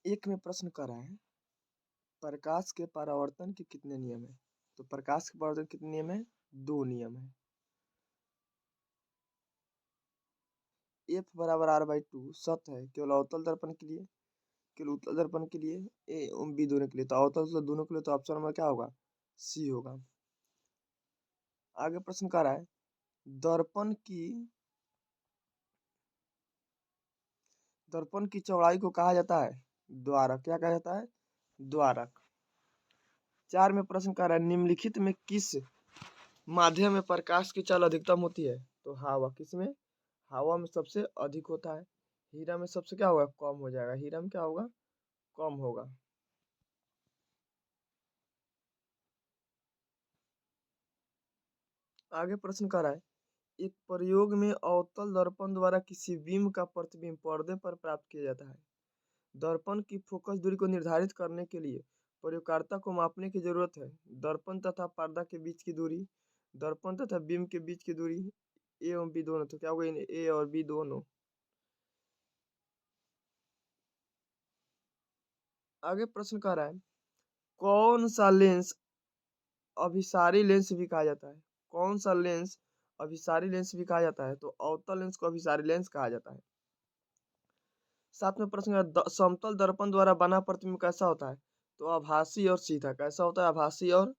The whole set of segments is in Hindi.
एक में प्रश्न कर रहा है, प्रकाश के परावर्तन के कितने नियम है? तो प्रकाश के परावर्तन कितने नियम है? 2 नियम है। F बराबर r/2 सत्य है केवल अवतल दर्पण के लिए, केवल उत्तल दर्पण के लिए, A एवं B दोनों के लिए। तो अवतल तो दोनों के लिए, तो ऑप्शन नंबर क्या होगा? C होगा। आगे प्रश्न कर रहा है, दर्पण की चौड़ाई को कहा जाता है द्वारक। क्या कहा जाता है? द्वारक। 4 में प्रश्न कर रहा है, निम्नलिखित में किस माध्यम में प्रकाश की चाल अधिकतम होती है? तो हवा। किसमें? हवा में सबसे अधिक होता है। हीरा में सबसे क्या होगा? कम हो जाएगा। हीरा में क्या होगा? कम होगा। आगे प्रश्न कर रहा है, एक प्रयोग में अवतल दर्पण द्वारा किसी बिंब का प्रतिबिंब पर्दे पर प्राप्त किया जाता है। दर्पण की फोकस दूरी को निर्धारित करने के लिए प्रयोगकर्ता को मापने की जरूरत है। दर्पण तथा पर्दा के बीच की दूरी, दर्पण तथा बिंब के बीच की दूरी, ए और बी दोनों। तो क्या होगा? ए और बी दोनों। आगे प्रश्न कर रहा है, कौन सा लेंस अभिसारी लेंस भी कहा जाता है? कौन सा लेंस अभिसारी लेंस भी कहा जाता है? तो अवतल लेंस को अभिसारी लेंस कहा जाता है। 7 में प्रश्न है, समतल दर्पण द्वारा बना प्रतिबिंब कैसा होता है? तो आभासी और सीधा। कैसा होता है? आभासी और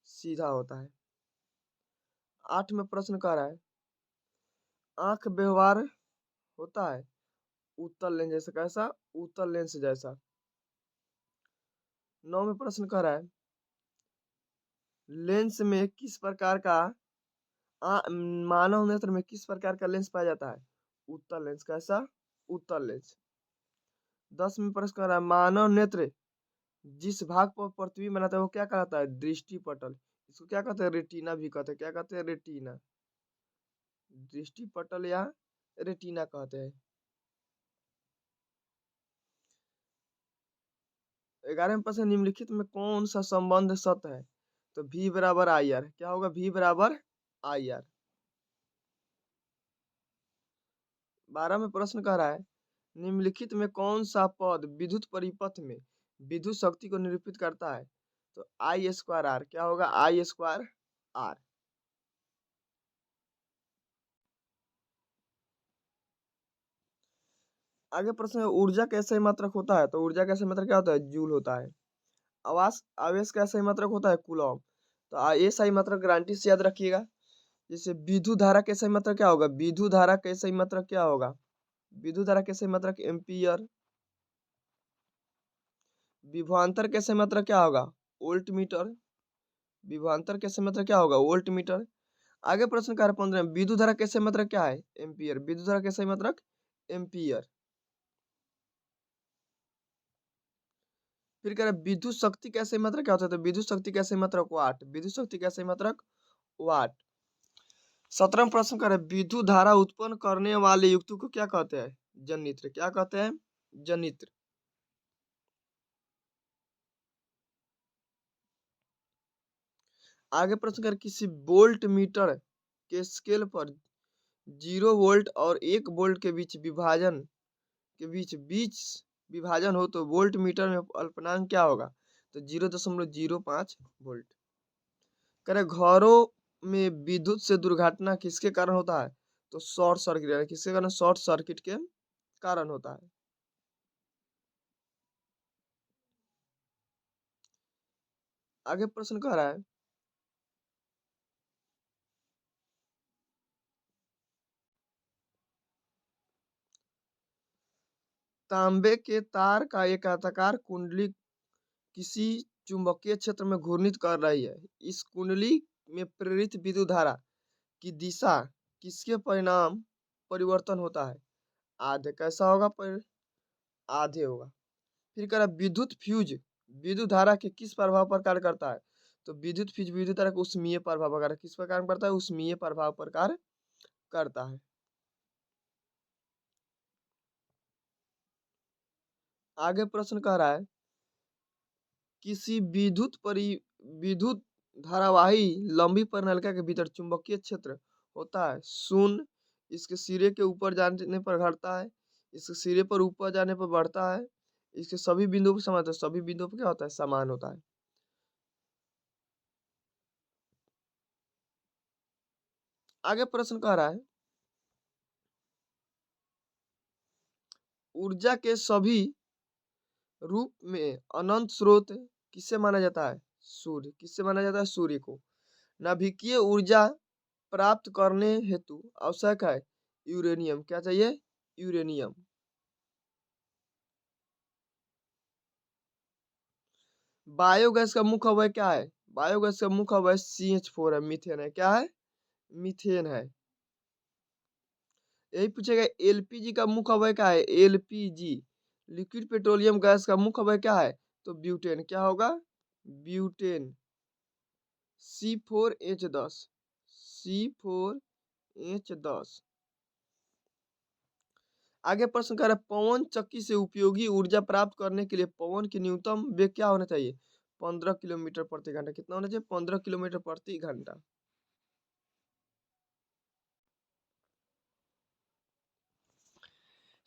सीधा होता है। 8 में प्रश्न कर रहा है, आंख व्यवहार होता है उत्तल लेंस जैसा। कैसा? उत्तल लेंस जैसा। 9 में प्रश्न कर रहा है, लेंस में किस प्रकार का मानव नेत्र में किस प्रकार का लेंस पाया जाता है? उत्तल लेंस। कैसा? उत्तल लेंस। 10 में प्रश्न कर रहा है, मानव नेत्र जिस भाग पर प्रतिबिंब बनाता है वो क्या कहलाता है? दृष्टि पटल। इसको क्या कहते हैं? रेटिना भी कहते हैं। क्या कहते हैं? रेटिना। दृष्टि पटल या रेटिना कहते हैं। 11 में प्रश्न, निम्नलिखित में कौन सा संबंध सत्य है? तो V बराबर आई आर। क्या होगा? V बराबर आई आर। 12 में प्रश्न कह रहा है, निम्नलिखित में कौन सा पद विद्युत परिपथ में विद्युत शक्ति को निरूपित करता है? तो आई स्क्वायर आर। क्या होगा? I square R. आगे प्रश्न है, ऊर्जा का सही मात्रक होता है? तो ऊर्जा का सही मात्रक क्या होता है? जूल होता है। आवेश का सही मात्रक होता है? कूलॉम। तो ये सही मात्रक गारंटी से याद रखिएगा। जैसे विद्युत धारा का सही मात्रक क्या होगा? विद्युत धारा का सही मात्रक क्या होगा? विद्युत धारा का सही मात्रक एम्पियर। विभवांतर का सही मात्रक क्या होगा? Volt meter. विभवांतर का सही मात्रक क्या होगा? Volt meter. आगे प्रश्न कार्य 15 में, विद्युत धारा का सही मात्रक क्या है? एम्पियर। विद्युत धारा का सही मात्रक एम्पियर। फिर कह रहे विद्युत शक्ति का सही मात्रक क्या होता है? तो विद्युत शक्ति का सही मात्रक वाट। विद्युत शक्ति का सही मात्रक वाट। 17 प्रश्न कर विद्युत धारा उत्पन्न करने वाले युक्ति को क्या कहते हैं? जनित्र। क्या कहते हैं? जनित्र। आगे प्रश्न कर, किसी वोल्ट मीटर के स्केल पर 0 वोल्ट और 1 वोल्ट के बीच बीच विभाजन हो तो वोल्ट मीटर में अल्पनांक क्या होगा? तो 0.05 वोल्ट। करे घरों में विद्युत से दुर्घटना किसके कारण होता है? तो शॉर्ट सर्किट। किसके कारण? शॉर्ट सर्किट के कारण होता है। आगे प्रश्न कह रहा है, तांबे के तार का एक आयताकार कुंडली किसी चुंबकीय क्षेत्र में घूर्णित कर रही है। इस कुंडली में प्रेरित विद्युत धारा की दिशा किसके परिणाम परिवर्तन होता है? आधे। कैसा होगा? पर आधे होगा। फिर कह रहा विद्युत फ्यूज विद्युत धारा के किस प्रभाव पर कार्य करता है? तो विद्युत फ्यूज विद्युत धारा का ऊष्मीय प्रभाव पर कार्य किस पर कार्य करता है? ऊष्मीय प्रभाव पर कार्य करता है। आगे प्रश्न कह रहा है, किसी विद्युत धारावाही लंबी परिनलिका के भीतर चुंबकीय क्षेत्र होता है शून्य। इसके सिरे के ऊपर जाने पर घटता है, इसके सिरे पर ऊपर जाने पर बढ़ता है, इसके सभी बिंदुओं पर समान होता है, सभी बिंदुओं पर क्या होता है, समान होता है। आगे प्रश्न कह रहा है, ऊर्जा के सभी रूप में अनंत स्रोत किससे माना जाता है, सूर्य। किससे माना जाता है, सूर्य को। नाभिकीय ऊर्जा प्राप्त करने हेतु आवश्यक है यूरेनियम। क्या चाहिए, यूरेनियम। बायोगैस का मुख्य अवयव क्या है, बायोगैस का मुख्य अवयव CH4 है, मीथेन है। क्या है, मीथेन है। यही पूछेगा एलपीजी का मुख्य अवयव क्या है, एलपीजी लिक्विड पेट्रोलियम गैस का मुख्य अवयव क्या है, तो ब्यूटेन। क्या होगा, ब्यूटेन। C4H10, C4H10। आगे प्रश्न कर रहा है, पवन चक्की से उपयोगी ऊर्जा प्राप्त करने के लिए पवन की न्यूनतम वेग क्या होना चाहिए, 15 किलोमीटर प्रति घंटा। कितना होना चाहिए, 15 किलोमीटर प्रति घंटा।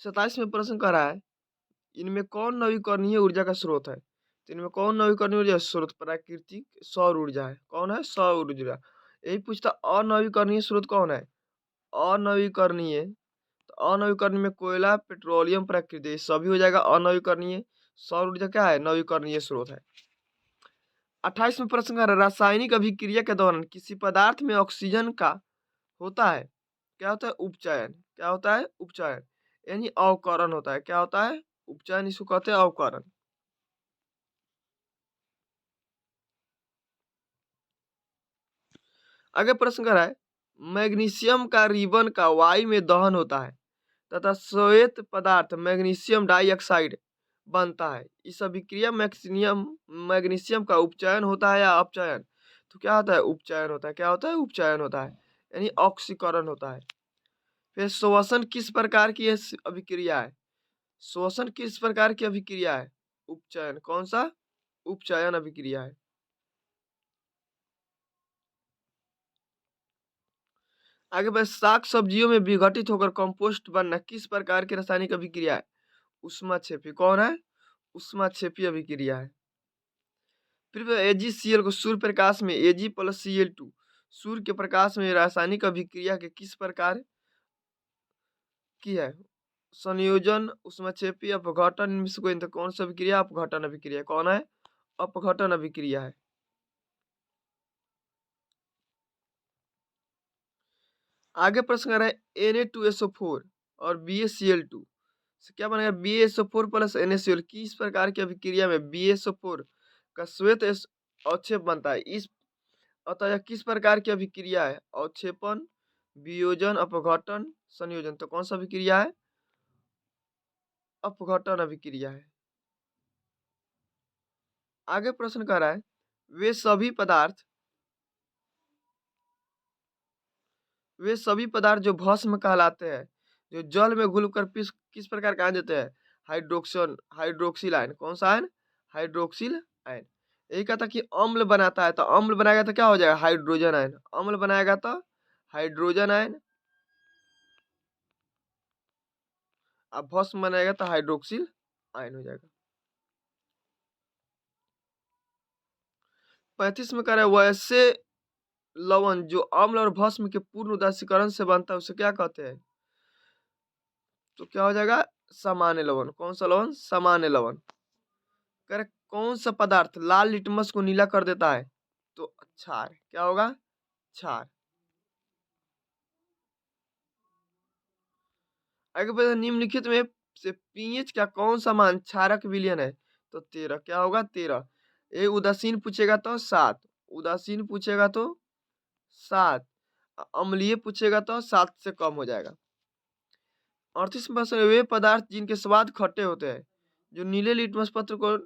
27 में प्रश्न कर रहा है, इनमें कौन नवीकरणीय ऊर्जा का स्रोत है। तो इनमें कौन नवीकरणीय ऊर्जा स्रोत, प्राकृतिक सौर ऊर्जा है। कौन है, सौर ऊर्जा। यही पूछता अनवीकरणीय स्रोत कौन है, अनवीकरणीय। तो अनवीकरणीय में कोयला, पेट्रोलियम, प्राकृतिक सभी हो जाएगा अनवीकरणीय। सौर ऊर्जा क्या है, नवीकरणीय स्रोत है। 28 में प्रश्न कर रहा है, रासायनिक अभिक्रिया के दौरान किसी पदार्थ में ऑक्सीजन का होता है, क्या होता है, उपचयन। क्या होता है, उपचयन, यानी अवकरण होता है। क्या होता है, उपचयन, इसको कहते हैं अवकरण। आगे प्रश्न कर रहा है, मैग्नीशियम का रिबन का वायु में दहन होता है तथा श्वेत पदार्थ मैग्नीशियम डाइऑक्साइड बनता है। इस अभिक्रिया मैग्नीशियम का उपचयन होता है या अपचयन। तो क्या होता है, उपचयन होता है। क्या होता है, उपचयन होता है, यानी ऑक्सीकरण होता है। फिर श्वसन किस प्रकार की अभिक्रिया है, श्वसन किस प्रकार की अभिक्रिया है, उपचयन। कौन सा, उपचयन अभिक्रिया है। आगे बढ़े, साग सब्जियों में विघटित होकर कंपोस्ट बनना किस प्रकार की रासायनिक अभिक्रिया है, ऊष्माक्षेपी। कौन है, ऊष्माक्षेपी अभिक्रिया है। फिर AgCl को सूर्य प्रकाश में Ag + Cl2 सूर्य के प्रकाश में रासायनिक अभिक्रिया के किस प्रकार की है, संयोजन, ऊष्माक्षेपी, अपघटन। इनमें से कोई तो कौन सा अभिक्रिया, अपघटन अभिक्रिया। कौन है, अपघटन अभिक्रिया है। आगे प्रश्न कर रहे हैं, Na2SO4 और BaCl2 से क्या बनेगा, BaSO4 + NaCl किस प्रकार की अभिक्रिया में BaSO4 का श्वेत अवक्षेप बनता है। इस अतः यह किस प्रकार की अभिक्रिया है, अवक्षेपण, वियोजन, अपघटन, संयोजन। तो कौन सा अभिक्रिया है, अपघटन अभिक्रिया है। आगे प्रश्न कर रहा है, वे सभी पदार्थ जो भस्म कहलाते हैं, जो जल में घुलकर किस प्रकार का आयन देते हैं, हाइड्रोक्सिल आयन। कौन सा आयन, हाइड्रोक्सिल आयन। यही कहता कि अम्ल बनाता है, तो अम्ल बनाएगा तो क्या हो जाएगा, हाइड्रोजन आयन। अम्ल बनाएगा तो हाइड्रोजन आयन, अब भस्म बनाएगा तो हाइड्रोक्सिल आयन हो जाएगा। 35 में कह रहा है, वैसे लवण जो अम्ल और भस्म के पूर्ण उदासीकरण से बनता है उसे क्या कहते हैं। तो क्या हो जाएगा, सामान्य लवण। कौन सा लवण, सामान्य लवण। कह रहे कौन सा पदार्थ लाल लिटमस को नीला कर देता है, तो क्षार। क्या होगा, क्षार। आगे बढ़े, निम्नलिखित में से पीएच का कौन सा मान क्षारक विलयन है, तो 13। क्या होगा, 13। ये उदासीन पूछेगा तो 7, उदासीन पूछेगा तो 7, अम्लीय पूछेगा तो 7 से कम हो जाएगा। 38 में वे पदार्थ जिनके स्वाद खट्टे होते हैं, जो नीले लिटमस पत्र को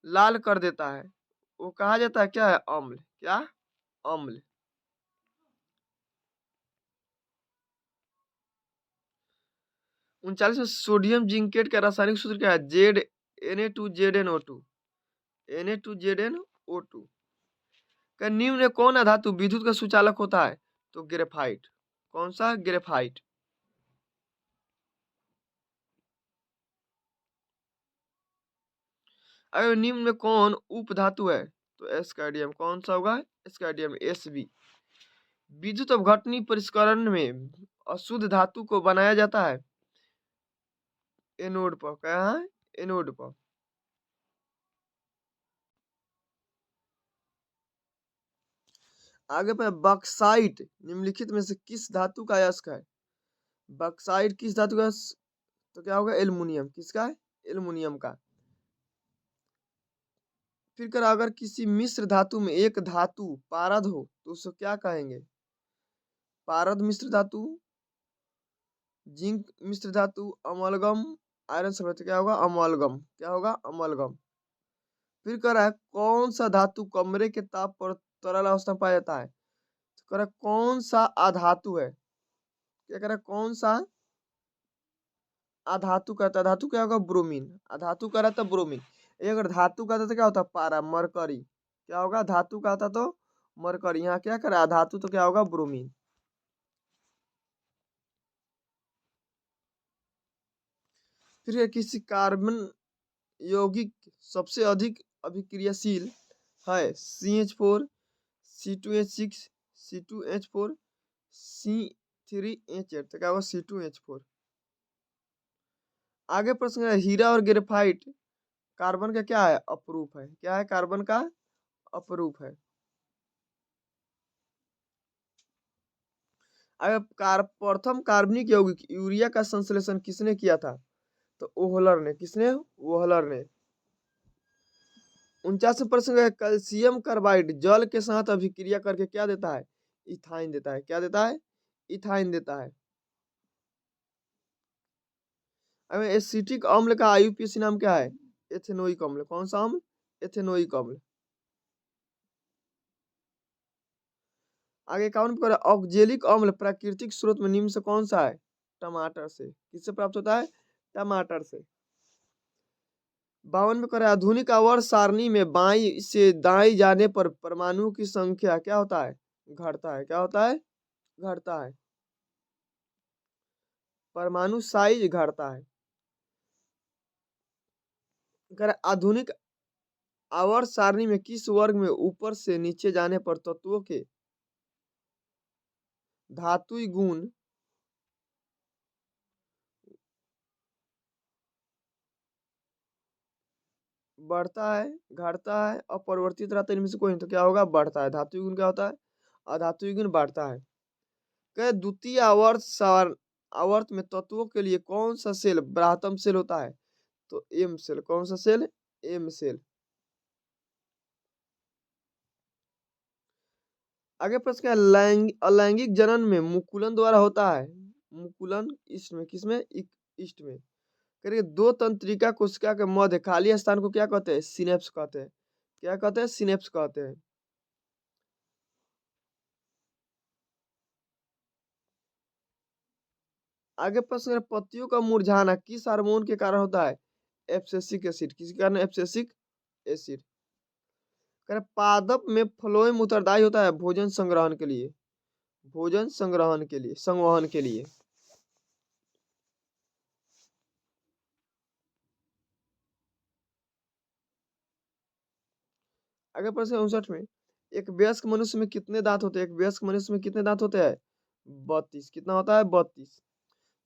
लाल कर देता है, वो कहा जाता है क्या है, अम्ल। क्या, अम्ल। 39 में सोडियम जिंकेट का रासायनिक सूत्र क्या है, Na2ZnO2, Na2ZnO2। का निम्न कौन धातु विद्युत का सुचालक होता है, तो ग्रेफाइट। कौन सा, ग्रेफाइट। अगर निम्न में कौन उप धातु है तो एस्कार्डियम। कौन सा होगा? एस्कार्डियम, Sb। विद्युत अपघटनी परिष्करण में अशुद्ध धातु को बनाया जाता है एनोड पर। क्या है? एनोड पर। आगे पे बक्साइट निम्नलिखित में से किस धातु का अयस्क है? बक्साइट किस धातु का? तो क्या होगा? एल्युमिनियम। किसका है? एल्युमिनियम का। फिर कर अगर किसी मिश्र धातु में एक धातु पारद हो तो उसको क्या कहेंगे? पारद मिश्र धातु, जिंक मिश्र धातु, अमलगम, आयरन सल्फेट। क्या होगा? अमलगम। क्या होगा? अमलगम। फिर कह रहा है कौन सा धातु कमरे के ताप पर तरल अवस्था में पाया जाता है? तो कह रहा है कौन सा अधातु है? क्या कह रहा है? कौन सा अधातु कहता है? धातु क्या होगा? ब्रोमीन। अधातु कह रहा था ब्रोमीन। ये अगर धातु कहता तो क्या होता? पारा, मरकरी। क्या होगा? धातु कहता तो मरकरी। यहाँ क्या करा? अधातु तो क्या होगा? ब्रोमीन। फिर किसी कार्बन यौगिक सबसे अधिक अभिक्रियाशील है? CH4, C2H6, C2H4, C3H8। तो क्या होगा? C2H4। आगे प्रश्न है हीरा और ग्रेफाइट कार्बन का क्या है? अपरूप है। क्या है? कार्बन का अपरूप है। अगर प्रथम कार्बनिक यौगिक यूरिया का संश्लेषण किसने किया था? तो ओहलर ने। किसने? ओहलर ने। 49 प्रश्न है कैल्शियम कार्बाइड जल के साथ अभिक्रिया करके क्या देता है? इथाइन देता है। क्या देता है? इथाइन देता है। अब एसिटिक अम्ल का IUPAC नाम क्या है? एथेनोइक अम्ल। कौन सा अम्ल? एथेनोइक अम्ल। आगे कौन पर ऑक्जेलिक अम्ल प्राकृतिक स्रोत में निम्न से कौन सा है? टमाटर से। किससे प्राप्त होता है? टमाटर से। 52 में करे आधुनिक आवर्त सारणी में बाई से दाई जाने पर परमाणु की संख्या क्या होता है? घटता है। क्या होता है? घटता है। परमाणु साइज घटता है। करे आधुनिक आवर्त सारणी में किस वर्ग में ऊपर से नीचे जाने पर तत्वों के धातुई गुण बढ़ता है, घटता है, अपरिवर्तित रहता है? इनमें से कोई नहीं। तो क्या होगा? बढ़ता है। धातुई गुण क्या होता है? अधातुई गुण बढ़ता है। कह द्वितीय आवर्त में तत्वों के लिए कौन सा सेल ब्राहतम सेल होता है? तो एम सेल। कौन सा सेल? M cell. आगे प्रश्न क्या है अलैंगिक जनन में मुकुलन द्वारा होता है? मुकुलन ईस्ट में। किसमें? ईस्ट में। करिए दो तंत्रिका कोशिका के मध्य खाली स्थान को क्या कहते हैं? सिनेप्स कहते हैं। क्या कहते हैं? सिनेप्स कहते हैं। आगे प्रश्न है पत्तियों का मुरझाना किस हार्मोन के कारण होता है? Abscisic acid. किसके कारण? Abscisic acid. कह पादप में फ्लोएम उत्तरदायी होता है भोजन संग्रहण के लिए। भोजन संग्रहण के लिए, संवहन के लिए। आगे प्रश्न 59 में एक वयस्क मनुष्य में कितने दांत होते हैं? एक वयस्क मनुष्य में कितने दांत होते हैं? 32। कितना होता है? 32।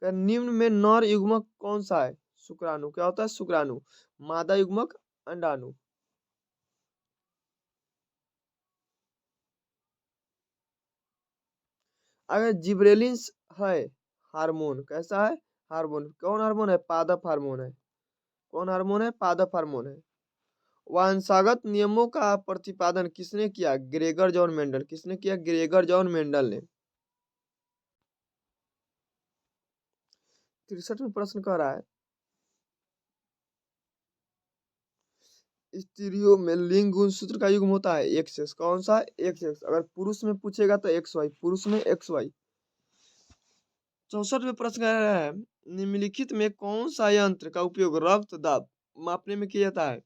निम्न में नर युग्मक कौन सा है? शुक्राणु। क्या होता है? शुक्राणु। मादा युग्मक अंडाणु। अगर जिब्रेलिंस है हार्मोन। कैसा है? हार्मोन। कौन हार्मोन है? पादप हार्मोन है। कौन हार्मोन है? पादप हार्मोन है। वंशागत नियमों का प्रतिपादन किसने किया? Gregor John Mendel. किसने किया? ग्रेगर जॉन मेंडल ने। 63 में प्रश्न कह रहा है स्त्रियों में लिंग गुणसूत्र का युग्म होता है XX। कौन सा? XX। अगर पुरुष में पूछेगा तो XY। पुरुष में XY। 64 में प्रश्न कह रहा है निम्नलिखित में कौन सा यंत्र का उपयोग रक्त दाब मापने में किया जाता है?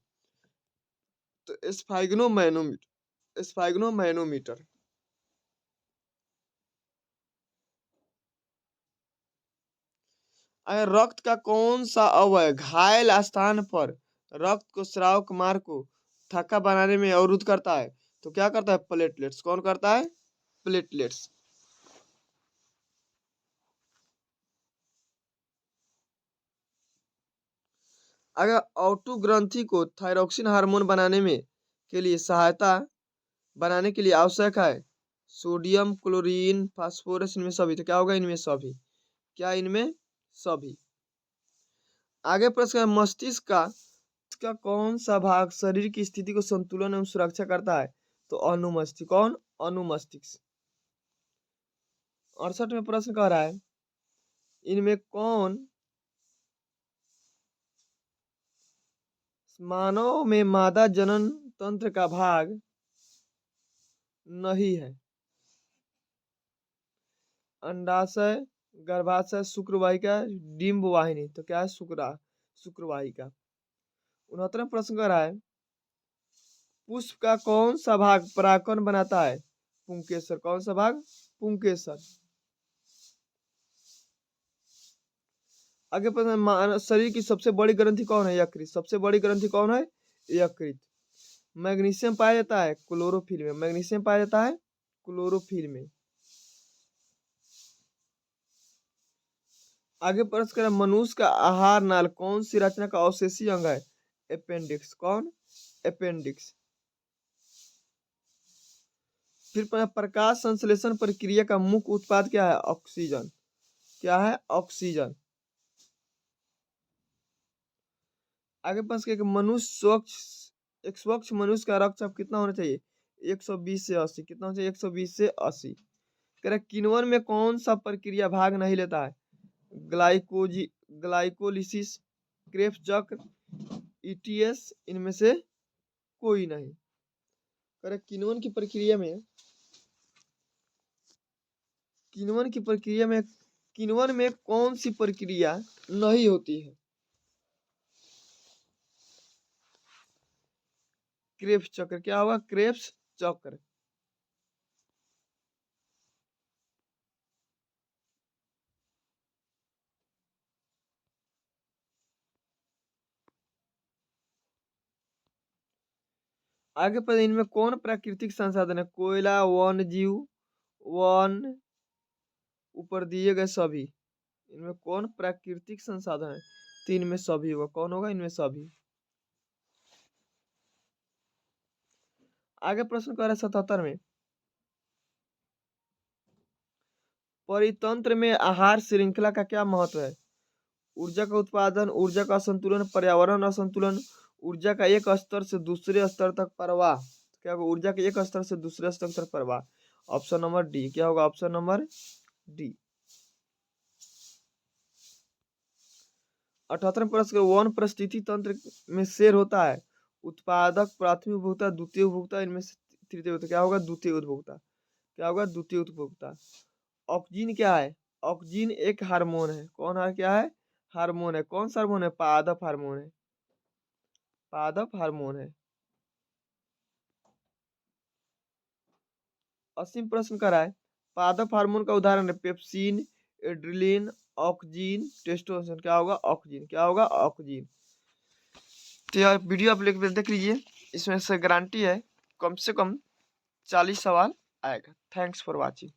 तो स्फाइग्नोमैनोमीटर। स्फाइग्नोमैनोमीटर। अगर रक्त का कौन सा अवयव घायल स्थान पर रक्त को स्राव मार्ग को थक्का बनाने में अवरुद्ध करता है, तो क्या करता है? प्लेटलेट्स। कौन करता है? प्लेटलेट्स। अगर ऑटो ग्रंथि को थायरॉक्सिन हार्मोन बनाने में के लिए सहायता बनाने के लिए आवश्यक है सोडियम, क्लोरीन, फास्फोरस, इनमें सभी, तो क्या होगा? इनमें सभी। क्या? इनमें सभी। आगे प्रश्न है, मस्तिष्क का इसका कौन सा भाग शरीर की स्थिति को संतुलन एवं सुरक्षा करता है? तो अनुमस्तिष्क। कौन? अनुमस्तिष्क। 68 में प्रश्न कह रहा है, इनमें कौन मानव में मादा जनन तंत्र का भाग नहीं है? अंडाशय, गर्भाशय, शुक्रवाहिका, डिंब वाहिनी, तो क्या है? शुक्रवाहिका। 69 प्रश्न कर रहा है, पुष्प का कौन सा भाग परागकण बनाता है? पुंकेसर। कौन सा भाग? पुंकेसर। आगे प्रश्न, शरीर की सबसे बड़ी ग्रंथि कौन है? यकृत। सबसे बड़ी ग्रंथि कौन है? यकृत। मैग्नीशियम पाया जाता है क्लोरोफिल में। मैग्नीशियम पाया जाता है क्लोरोफिल में। आगे प्रश्न करें, मनुष्य का आहार नाल कौन सी रचना का अवशेषीय अंग है? अपेंडिक्स। कौन? अपेंडिक्स। फिर प्रकाश संश्लेषण प्रक्रिया का मुख्य उत्पाद क्या है? ऑक्सीजन। क्या है? ऑक्सीजन। आगे प्रश्न एक स्वच्छ मनुष्य का रक्तचाप कितना होना चाहिए? 120 से 80। कितना होना चाहिए? 120 से 80। कह रहे किण्वन में कौन सा प्रक्रिया भाग नहीं लेता है? ग्लाइकोलिसिस, क्रेब्स चक्र, ईटीएस, इनमें से कोई नहीं। कह रहे किण्वन की प्रक्रिया में किण्वन में कौन सी प्रक्रिया नहीं होती है? क्रेब्स चक्र। क्या होगा? क्रेब्स चक्र। आगे पर इनमें कौन प्राकृतिक संसाधन है? कोयला, वन जीव, वन, ऊपर दिए गए सभी। इनमें कौन प्राकृतिक संसाधन है? तो इनमें सभी होगा। कौन होगा? इनमें सभी। आगे प्रश्न कर रहे 77 में, परितंत्र में आहार श्रृंखला का क्या महत्व है? ऊर्जा का उत्पादन, ऊर्जा का असंतुलन, पर्यावरण असंतुलन, ऊर्जा का एक स्तर से दूसरे स्तर तक प्रवाह। क्या होगा? ऊर्जा के एक स्तर से दूसरे स्तर तक प्रवाह। Option number D. क्या होगा? Option number D. 78 प्रश्न, वन परिस्थिति तंत्र में शेर होता है उत्पादक, प्राथमिक उपभोक्ता, द्वितीय उपभोक्ता, इनमें से तृतीय उपभोक्ता। क्या होगा? द्वितीय उपभोक्ता। क्या होगा? द्वितीय उपभोक्ता। ऑक्सीजन क्या है? ऑक्सीजन एक हार्मोन है। कौन है? क्या है? हार्मोन है। कौन सा हार्मोन है? पादप हार्मोन है। पादप हार्मोन है। 80 प्रश्न करा है, पादप हार्मोन का उदाहरण है पेप्सिन, एड्रिलिन, ऑक्सीजन, टेस्टोस्टेरोन। क्या होगा? ऑक्सीजन। क्या होगा? ऑक्सीजन। तो यह वीडियो आप देख लीजिए, इसमें से गारंटी है कम से कम 40 सवाल आएगा। Thanks for watching.